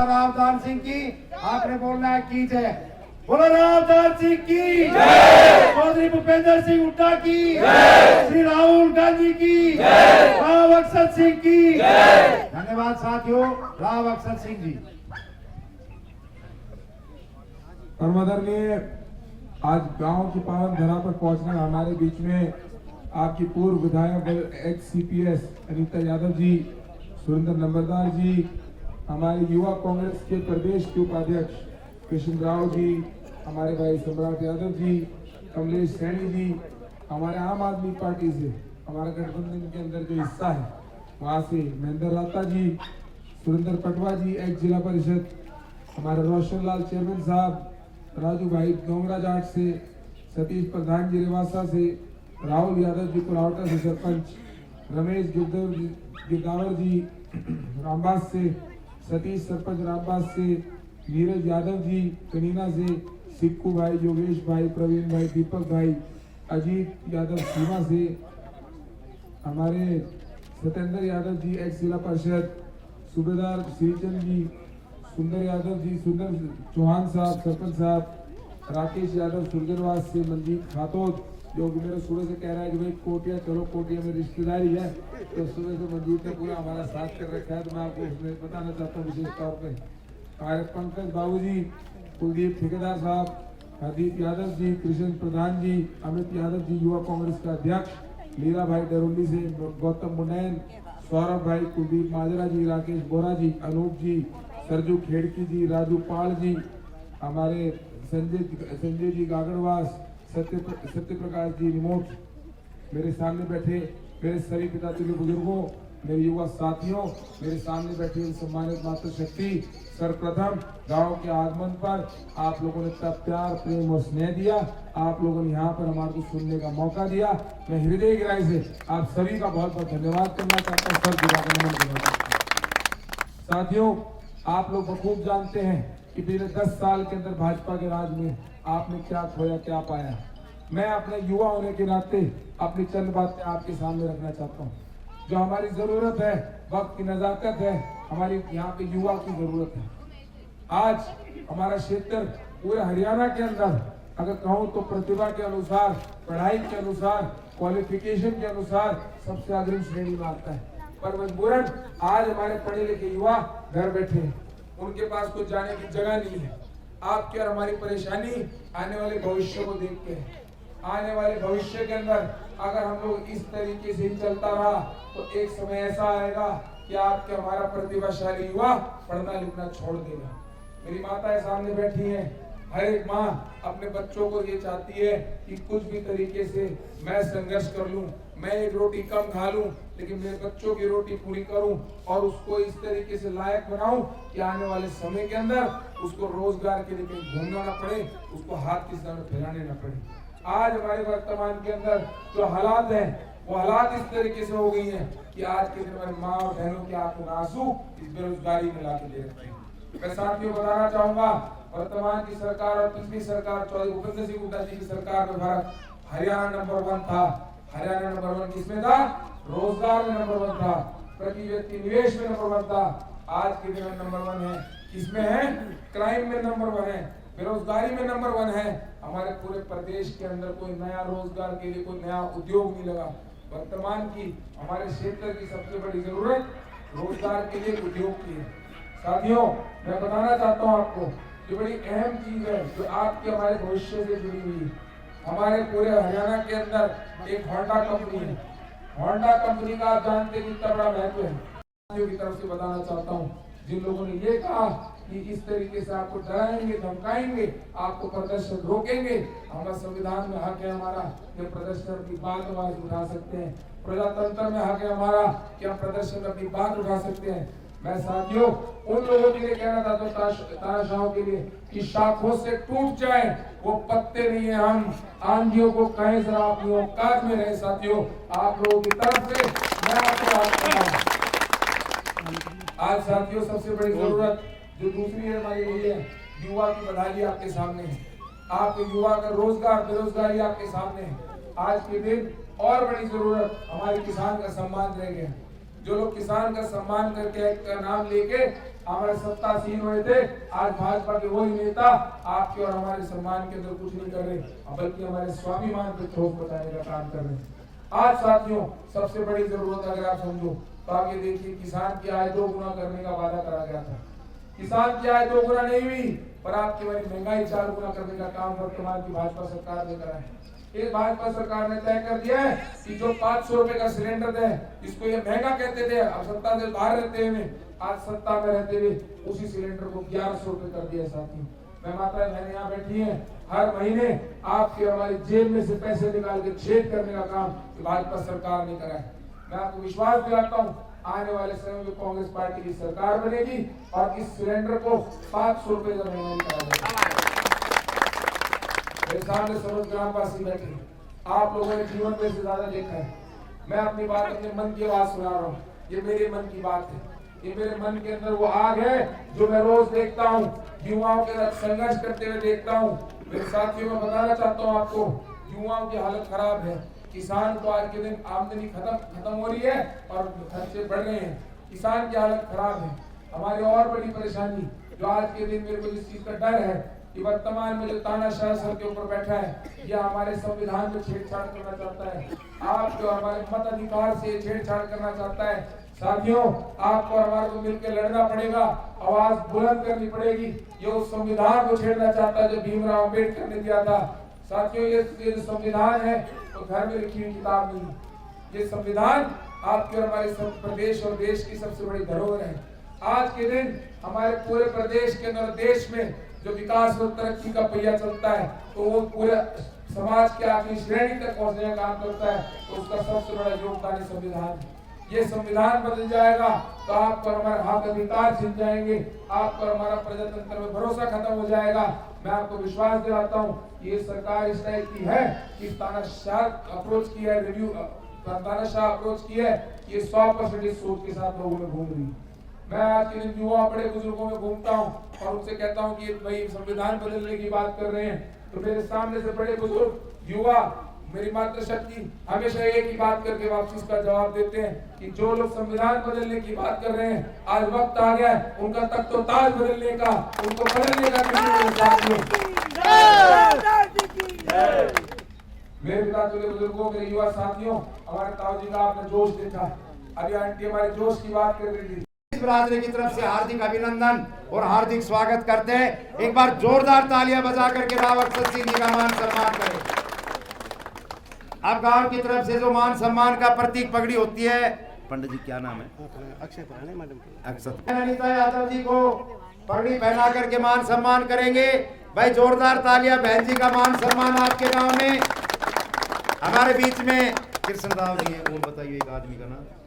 रावदान सिंह की आपने बोलना है की जय। बोलो रावदान सिंह की जय, चौधरी भूपेंद्र सिंह हुड्डा की जय, श्री राहुल गांधी की जय, राव अक्षर सिंह की जय। धन्यवाद साथियों, राव अक्षर सिंह जी। परमादरणीय आज गांव की पावन धरा पर पहुंचने हमारे बीच में आपकी पूर्व विधायक एक्स CPS अनीता यादव जी, सुरेंद्र नंबरदार जी, हमारे युवा कांग्रेस के प्रदेश के उपाध्यक्ष कृष्ण राव जी, हमारे भाई सम्राट यादव जी, कमलेश सैनी जी, हमारे आम आदमी पार्टी से हमारे गठबंधन के अंदर जो हिस्सा है वहाँ से महेंद्र राता जी, सुरेंद्र पटवा जी एक्स जिला परिषद, हमारे रोशन लाल चेयरमैन साहब, राजू भाई डोंगरा जाट से, सतीश प्रधान जी रेवासा से, राहुल यादव जी कुलावटा से सरपंच, रमेश गिरदावर जी रामबास से, सतीश सरपंच रामबास से, नीरज यादव जी कनीना से, सिक्कू भाई, योगेश भाई, प्रवीण भाई, दीपक भाई, अजीत यादव सीमा से, हमारे सत्येंद्र यादव जी एक्स जिला परिषद, सूबेदार श्रीचंद जी, सुंदर यादव जी, सुंदर चौहान साहब सरपंच साहब, राकेश यादव सुरगरवास से, मंजीत खातोद जो कि मेरे सुबह से कह रहा है कि भाई कोटिया चलो, कोटिया में रिश्तेदारी है, तो सुबह से मंजीत ने पूरा हमारा साथ कर रखा है। तो मैं आपको उसमें बताना चाहता हूँ विशेष तौर पे हमारे पंकज बाबू जी, कुलदीप ठेकेदार साहब, हरदीप यादव जी, कृष्ण प्रधान जी, अमित यादव जी युवा कांग्रेस का अध्यक्ष, लीला भाई डरोली से, गौतम मुनैन, सौरभ भाई, कुलदीप माजरा जी, राकेश बोरा जी, अनूप जी, सरजू खेड़की जी, राजू पाल जी, हमारे संजय जी गागड़वास, सत्य प्रकाश जी रिमोट, मेरे सामने बैठे मेरे सभी पिता तुल्य बुजुर्गों, मेरे युवा साथियों, मेरे सामने बैठे सम्मानित मातृशक्ति, सर्वप्रथम गांव के आगमन पर आप लोगों ने इतना प्यार प्रेम और स्नेह दिया, आप लोगों ने यहाँ पर हमारे को सुनने का मौका दिया। मैं हृदय गहराई से आप सभी का बहुत बहुत धन्यवाद करना चाहता हूँ, सर नमन करना चाहता हूँ। साथियों, आप लोग बखूब जानते हैं कि पिछले 10 साल के अंदर भाजपा के राज में आपने क्या खोया क्या पाया। मैं अपने युवा होने के नाते अपनी चंद बातें आपके सामने रखना चाहता हूँ। जो हमारी जरूरत है, वक्त की नजाकत है, हमारी यहाँ पे युवा की जरूरत है। आज हमारा क्षेत्र पूरे हरियाणा के अंदर अगर कहूँ तो प्रतिभा के अनुसार, पढ़ाई के अनुसार, क्वालिफिकेशन के अनुसार सबसे अग्रिम श्रेणी में आता है। पर मजबूरन आज हमारे पढ़े लिखे युवा घर बैठे हैं, उनके पास कुछ जाने की जगह नहीं है। आपकी और हमारी परेशानी आने वाले भविष्य को देख के है। आने वाले भविष्य के अंदर अगर हम लोग इस तरीके से ही चलता रहा तो एक समय ऐसा आएगा कि आपके हमारा प्रतिभाशाली युवा पढ़ना लिखना छोड़ देगा। मेरी माताएं सामने बैठी हैं, हर एक माँ अपने बच्चों को ये चाहती है कि कुछ भी तरीके से मैं संघर्ष कर लूं, मैं एक रोटी कम खा लूं, लेकिन मेरे बच्चों की रोटी पूरी करूं और उसको इस तरीके से लायक बनाऊं कि आने वाले समय के अंदर उसको रोजगार के लिए कहीं घूमना ना पड़े, उसको हाथ की तरफ फैलाने ना पड़े। आज हमारे वर्तमान के अंदर जो हालात हैं वो हालात इस तरीके से हो गई हैं कि आज के दिन में माँ और बहनों के आंखों में आंसू इस बेरोजगारी में ला के दे रखे हैं। मैं साथियों बताना चाहूंगा, वर्तमान की सरकार और पिछली सरकार चौधरी भूपेंद्र सिंह हुड्डा जी की सरकार में भारत हरियाणा नंबर 1 था। हरियाणा नंबर 1 किसमें था? रोजगार में नंबर 1 था, प्रति व्यक्ति निवेश में नंबर 1 था। आज के दिन में नंबर 1 है, किसमें है? क्राइम में नंबर 1 है, बेरोजगारी में नंबर 1 है। हमारे पूरे प्रदेश के अंदर कोई नया रोजगार के लिए कोई नया उद्योग नहीं लगा। वर्तमान की हमारे क्षेत्र की सबसे बड़ी जरूरत रोजगार के लिए उद्योग की है। साथियों, मैं बताना चाहता हूँ आपको जो बड़ी अहम चीज है जो आपके हमारे भविष्य से जुड़ी हुई है। हमारे पूरे हरियाणा के अंदर एक होंडा कंपनी है। होंडा कंपनी का आप जानते हैं कितना बड़ा महत्व है। की तरफ से बताना चाहता हूँ, जिन लोगों ने ये कहा कि इस तरीके से आपको डराएंगे, धमकाएंगे, आपको प्रदर्शन रोकेंगे, हमारा संविधान में हक है हमारा कि प्रदर्शन की बात आवाज उठा सकते हैं, प्रजातंत्र में हक है हमारा कि हम प्रदर्शन में अपनी बात उठा सकते हैं। मैं साथियों उन लोगों के लिए कहना चाहता हूँ, तानाशाहों के लिए, कि शाखों से टूट जाए वो पत्ते नहीं है, हम आंधियों को कहें जरा अपनी औकात में रहे। साथियों, आप लोगों की तरफ से मैं आपको आज साथियों सबसे बड़ी जरूरत जो दूसरी है हमारी यही है, युवा की बदहाली आपके सामने है। आपके युवा का रोजगार बेरोजगारी आपके सामने है। आज के दिन और बड़ी जरूरत हमारे किसान का सम्मान रह गया। जो लोग किसान का सम्मान करके का नाम लेके हमारे सत्तासीन हुए थे, आज भाजपा के वही नेता आपके और हमारे सम्मान के अंदर कुछ नहीं कर रहे, बल्कि हमारे स्वाभिमान पे ठोस बताने का काम कर रहे हैं। आज साथियों सबसे बड़ी जरूरत अगर आप समझो तो आप ये देखिए, किसान की आय 2 गुना करने का वादा करा गया था, किसान की आय 2 गुना नहीं हुई, पर आपकी वाली महंगाई 4 गुना करने का काम वर्तमान की भाजपा सरकार ने करा है। इस भाजपा सरकार ने तय कर दिया है कि जो 500 रुपए का सिलेंडर है, इसको ये महंगा कहते थे, अब सत्ता से बाहर रहते हुए, आज सत्ता में रहते हुए उसी सिलेंडर को 1100 रुपए कर दिया। साथियों मैं माता बहन यहाँ बैठी है, हर महीने आपके हमारी जेब में से पैसे निकाल के छेद करने का काम भाजपा सरकार ने करा है। मैं आपको विश्वास दिलाता हूँ, आने वाले समय में कांग्रेस पार्टी की सरकार बनेगी और इस सिलेंडर को 500 रुपए का महीना निकाला जाएगा। मेरे सामने समस्त ग्रामवासी बैठे, आप लोगों ने जीवन में से ज्यादा देखा है। मैं अपनी बात अपने मन की बात सुना रहा हूँ, ये मेरे मन की बात है, ये मेरे मन के अंदर वो आग है जो मैं रोज देखता हूँ, युवाओं के साथ संघर्ष करते हुए देखता हूँ। मेरे साथियों मैं बताना चाहता हूँ आपको, युवाओं की हालत खराब है। किसान को आज के दिन आमदनी खत्म हो रही है और खर्चे बढ़ रहे हैं, किसान की हालत खराब है। हमारी और बड़ी परेशानी जो आज के दिन मेरे को जिस चीज का डर है कि वर्तमान में जो तानाशाह सर के ऊपर बैठा है, यह हमारे संविधान में छेड़छाड़ करना चाहता है, आपको हमारे मत अधिकार से छेड़छाड़ करना चाहता है। साथियों आपको हमारे को मिलकर लड़ना पड़ेगा, आवाज बुलंद करनी पड़ेगी। ये उस संविधान को छेड़ना चाहता है जो भीमराव अम्बेडकर ने दिया था। साथियों ये संविधान है तो घर में लिखी हुई किताब नहीं, ये संविधान आपके और हमारे प्रदेश और देश की सबसे बड़ी धरोहर है। आज के दिन हमारे पूरे प्रदेश के अंदर देश में जो विकास और तरक्की का पहिया चलता है, तो वो पूरे समाज के आखिरी श्रेणी तक पहुंचने का काम करता है, तो उसका सबसे बड़ा योगदान संविधान है। ये संविधान बदल जाएगा तो आपको हमारे हक अधिकार छिन जाएंगे, आपको हमारा प्रजातंत्र में भरोसा खत्म हो जाएगा। मैं आपको विश्वास दिलाता हूँ ये सरकार इस टाइप की है कि तानाशाह अप्रोच की है, तानाशाह अप्रोच की है, ये 100% इस सोच के साथ लोगों में घूम रही है। मैं आज के दिन युवा बड़े बुजुर्गों में घूमता हूँ और उनसे कहता हूँ कि भाई संविधान बदलने की बात कर रहे हैं, तो मेरे सामने से बड़े बुजुर्ग युवा मेरी मातृशक्ति हमेशा एक ही बात करके वापसी का जवाब देते हैं कि जो लोग संविधान बदलने की बात कर रहे हैं, आज वक्त आ गया है उनका तख्त और ताज बदलने का, उनको बदलने का। मेरे पिता तुल्य बुजुर्गों, मेरे युवा साथियों, हमारे ताऊजी का आपने जोश देखा, अभी आंटी हमारे जोश की बात कर रही थी। बरादरी की तरफ से हार्दिक अभिनंदन और हार्दिक स्वागत करते हैं। एक बार जोरदार तालियां बजा करके राव अक्षत सिंह जी का मान सम्मान करें। अब गांव की तरफ से जो मान सम्मान का प्रतीक पगड़ी होती है, पंडित जी क्या नाम है? अक्षत अनिता यादव जी को पगड़ी पहना करके मान सम्मान करेंगे। भाई जोरदार तालियां, बहन जी का मान सम्मान आपके गांव में। हमारे बीच में कृष्णदास जी है, वो बताइए एक आदमी का नाम।